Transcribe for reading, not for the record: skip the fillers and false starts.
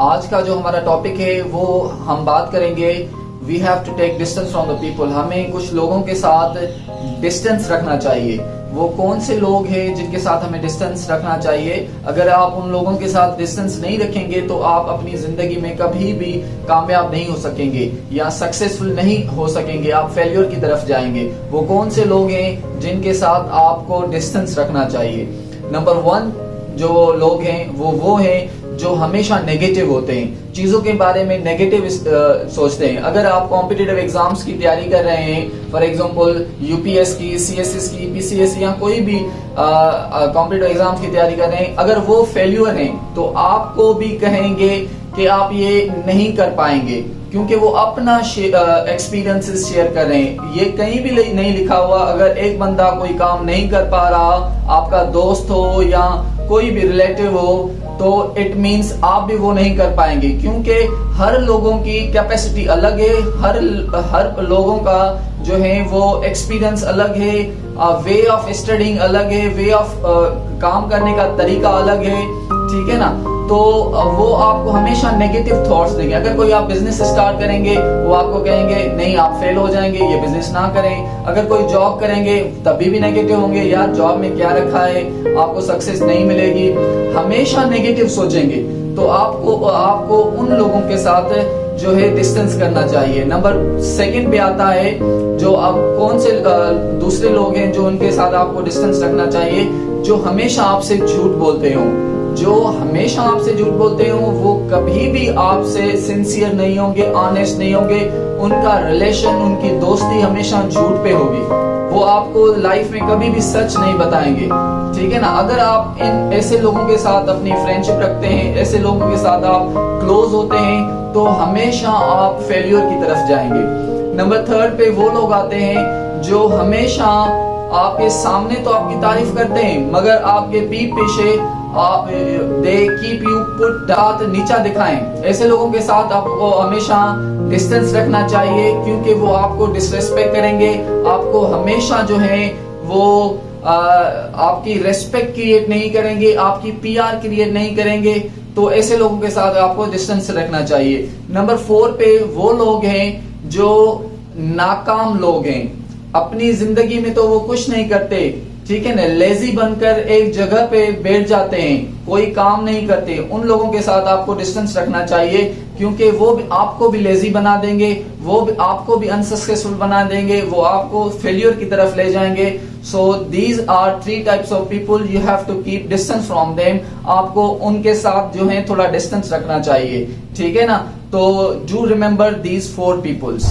आज का जो हमारा टॉपिक है वो हम बात करेंगे we have to take distance from the people. हमें कुछ लोगों के साथ डिस्टेंस रखना चाहिए। वो कौन से लोग हैं जिनके साथ हमें डिस्टेंस रखना चाहिए? अगर आप उन लोगों के साथ डिस्टेंस नहीं रखेंगे तो आप अपनी जिंदगी में कभी भी कामयाब नहीं हो सकेंगे या सक्सेसफुल नहीं हो सकेंगे, आप फेल्योर की तरफ जाएंगे। वो कौन से लोग हैं जिनके साथ आपको डिस्टेंस रखना चाहिए? नंबर 1 जो लोग हैं वो हैं जो हमेशा नेगेटिव होते हैं, चीजों के बारे में नेगेटिव सोचते हैं। अगर आप कॉम्पिटिटिव एग्जाम्स की तैयारी कर रहे हैं, फॉर एग्जांपल यूपीएस की, सीएसएस की, पीसीएस या कोई भी कॉम्पिटिटिव एग्जाम्स की तैयारी कर रहे हैं, अगर वो फेल्यूर हैं तो आपको भी कहेंगे कि आप ये नहीं कर पाएंगे, क्योंकि वो अपना एक्सपीरियंसेस शेयर कर रहे हैं। ये कहीं भी नहीं लिखा हुआ अगर एक बंदा कोई काम नहीं कर पा रहा, आपका दोस्त हो या कोई भी रिलेटिव हो, तो इट मीन्स आप भी वो नहीं कर पाएंगे, क्योंकि हर लोगों की कैपेसिटी अलग है, हर लोगों का जो है वो एक्सपीरियंस अलग है, वे ऑफ स्टडिंग अलग है, वे ऑफ काम करने का तरीका अलग है, ठीक है ना। तो वो आपको हमेशा नेगेटिव थॉट्स देंगे। अगर कोई आप बिजनेस स्टार्ट करेंगे वो आपको कहेंगे नहीं आप फेल हो जाएंगे, ये बिजनेस ना करें। अगर कोई जॉब करेंगे तभी भी नेगेटिव होंगे, यार जॉब में क्या रखा है, आपको सक्सेस नहीं मिलेगी, हमेशा नेगेटिव सोचेंगे। तो आपको उन लोगों के साथ जो है डिस्टेंस करना चाहिए। नंबर 2 पे आता है जो आप कौन से दूसरे लोग हैं जो उनके साथ आपको डिस्टेंस रखना चाहिए, जो हमेशा आपसे झूठ बोलते हो। जो हमेशा आपसे झूठ बोलते हो वो कभी भी आपसे सिंसियर नहीं होंगे, ऑनेस्ट नहीं होंगे। उनका रिलेशन, उनकी दोस्ती हमेशा झूठ पे होगी। वो आपको लाइफ में कभी भी सच नहीं बताएंगे, ठीक है ना। अगर आप इन ऐसे लोगों के साथ अपनी फ्रेंडशिप रखते हैं, ऐसे लोगों के साथ आप क्लोज होते हैं, तो हमेशा आप फेल्यूर की तरफ जाएंगे। नंबर 3 पे वो लोग आते हैं जो हमेशा आपके सामने तो आपकी तारीफ करते हैं, मगर आपके पीठ पीछे दे कीप यू पुट हाथ नीचा दिखाएं। ऐसे लोगों के साथ आपको हमेशा डिस्टेंस रखना चाहिए, क्योंकि वो आपको डिसरेस्पेक्ट करेंगे, आपको हमेशा जो है वो आपकी रेस्पेक्ट क्रिएट नहीं करेंगे, आपकी पीआर क्रिएट नहीं करेंगे। तो ऐसे लोगों के साथ आपको डिस्टेंस रखना चाहिए। नंबर 4 पे वो लोग हैं जो नाकाम लोग हैं, अपनी जिंदगी में तो वो कुछ नहीं करते, ठीक है ना, लेजी बनकर एक जगह पे बैठ जाते हैं, कोई काम नहीं करते। उन लोगों के साथ आपको डिस्टेंस रखना चाहिए, क्योंकि वो भी आपको भी लेजी बना देंगे, वो भी आपको भी अनसक्सेसफुल बना देंगे, वो आपको फेल्यूर की तरफ ले जाएंगे। So these are 3 types of people, you have to keep distance from them. आपको उनके साथ जो है थोड़ा डिस्टेंस रखना चाहिए, ठीक है ना। तो डू रिमेम्बर दीज 4 पीपल्स।